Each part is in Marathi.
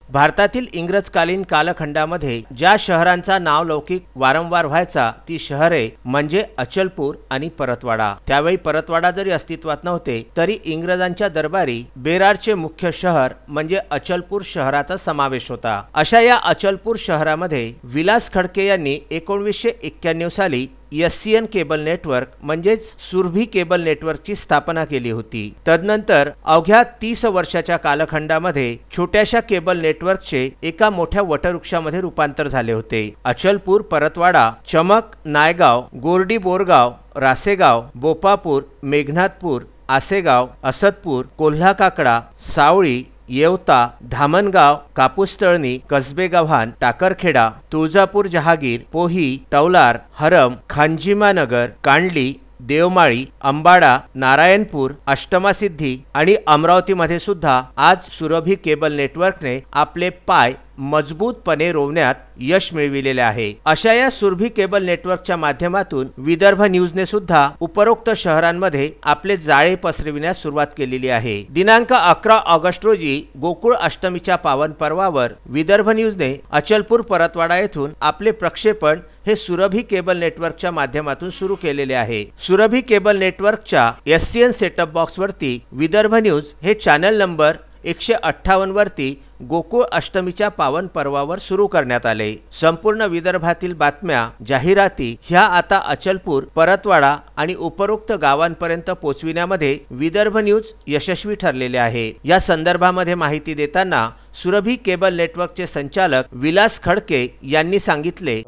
भारतातील इंग्रजकालीन कालखंडामध्ये ज्या शहरांचा नावलौकिक वारंवार व्हायचा ती शहरे म्हणजे अचलपूर आणि परतवाडा। त्यावेळी परतवाडा जरी अस्तित्वात नव्हते तरी इंग्रजांच्या दरबारी बेरारचे मुख्य शहर म्हणजे अचलपूर शहराचा समावेश होता। अशा या अचलपूर शहरामध्ये विलास खडके यांनी 1991 साली एससीएन केबल नेटवर्क म्हणजेच सुरभी केबल नेटवर्कची स्थापना केली होती। तदनंतर अवघ्या 30 वर्षाच्या कालखंडामध्ये छोट्याशा केबल नेटवर्कचे एका मोठ्या वटवृक्षामध्ये रूपांतर झाले होते। अचलपूर, परतवाडा, चमक, नायगाव, गोरडी, बोरगाव, रासेगाव, बोपापूर, मेघनाथपूर, आसेगाव, असदपूर, कोल्हाकाकडा, सावळी, येवता, धामणगाव, कापूसतळणी, कसबे गव्हाण, टाकरखेडा, तुळजापूर, जहागीर, पोही, तवलार, हरम, खांजिमानगर, कांडली, देवमाळी, अंबाडा, नारायणपूर, अष्टमासिद्धी आणि अमरावतीमध्ये सुद्धा आज सुरभी केबल नेटवर्कने आपले पाय मजबूतपणे रोवण्यात यश मिळविलेले आहे। अशा या सुरभी केबल नेटवर्कच्या माध्यमातून विदर्भ न्यूजने सुद्धा उपरोक्त शहरांमध्ये आपले जाळे पसरविण्यास सुरुवात केलेली आहे। दिनांक 11 ऑगस्ट रोजी गोकुळ अष्टमीच्या पावन पर्वावर विदर्भ न्यूजने अचलपूर, परतवाडा येथून आपले प्रक्षेपण हे सुरभी केबल नेटवर्कच्या माध्यमातून सुरू केलेले आहे। सुरभी केबल नेटवर्कच्या एससीएन सेटअप बॉक्सवरती विदर्भ न्यूज हे चॅनल नंबर 158 वरती गोकुळ अष्टमीच्या पावन पर्वावर सुरू करण्यात आले। संपूर्ण विदर्भातील बातम्या, जाहिराती ह्या आता अचलपूर, परतवाडा आणि उपरोक्त गावांपर्यंत पोहोचविण्यामध्ये विदर्भ न्यूज यशस्वी ठरलेले आहे। या संदर्भामध्ये माहिती देताना सुरभी केबल नेटवर्कचे संचालक विलास खडके यांनी सांगितले।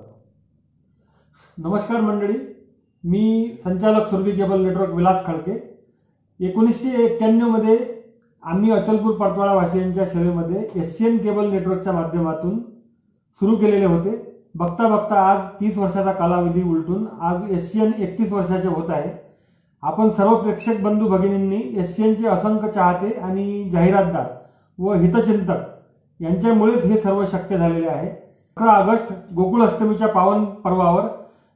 नमस्कार मंडळी, मी संचालक सुरभी केबल नेटवर्क विलास खडके। 1991 मध्ये आम्ही अचलपूर, परतवाडा वासियांच्या सेवेमध्ये एससीएन केबल नेटवर्कच्या माध्यमातून सुरू केलेले होते। बघता बघता आज 30 वर्षाचा कालावधी उलटून आज एससीएन 31 वर्षाचे होत आहे। आपण सर्व प्रेक्षक बंधू भगिनींनी एससीएनचे असंख्य चाहते आणि जाहिरातदार व हितचिंतक यांच्यामुळेच हे सर्व शक्य झालेले आहे। 11 ऑगस्ट गोकुळ अष्टमीच्या पावन पर्वावर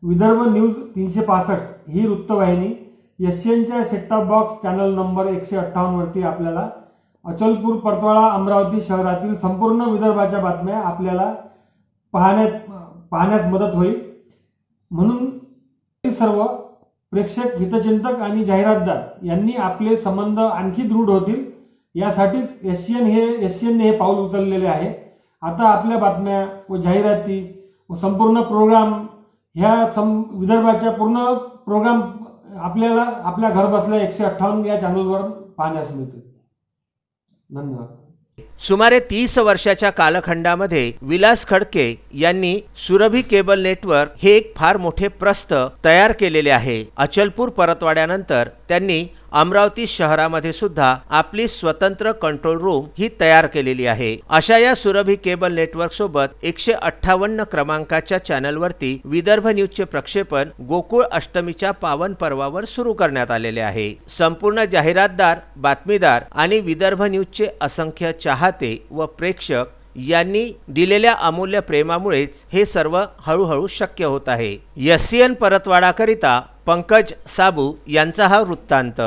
विदर्भ न्यूज 365 ही वृत्तवाहिनी एससीएनच्या सेटअप बॉक्स चॅनल नंबर 158 वरती आपल्याला अचलपूर, परतवाडा, अमरावती शहरातील संपूर्ण विदर्भाच्या बातम्या आपल्याला पाहण्यास मदत होईल। म्हणून सर्व प्रेक्षक, हितचिंतक आणि जाहिरातदार यांनी आपले संबंध आणखी दृढ होतील यासाठीच एससीएनने हे पाऊल उचललेले आहे। आता आपल्या बातम्या व जाहिराती व संपूर्ण प्रोग्राम ह्या विदर्भाच्या पूर्ण प्रोग्राम आपल्याला आपल्या घर बसल्या 158 या चॅनलवर पाहण्यास मिळते। धन्यवाद। सुमारे 30 वर्षाच्या कालखंडामध्ये विलास खडके यांनी सुरभी केबल नेटवर्क हे एक फार मोठे प्रस्थ तयार केलेले आहे। अचलपूर, परतवाड्यानंतर त्यांनी अमरावती शहरामध्ये सुद्धा आपली स्वतंत्र कंट्रोल रूम ही तयार केलेली आहे। अशा या सुरभी केबल नेटवर्क सोबत 158 क्रमांकाच्या चॅनलवरती विदर्भ न्यूजचे प्रक्षेपण गोकुळ अष्टमीच्या पावन पर्वावर सुरू करण्यात आलेले आहे। संपूर्ण जाहिरातदार, बातमीदार आणि विदर्भ न्यूजचे असंख्य चाहते व प्रेक्षक यांनी दिलेल्या अमूल्य प्रेमामुळेच हे सर्व हळूहळू शक्य होत आहे। एससीएन परतवाडा करिता पंकज साबू यांचा हा वृत्तांत।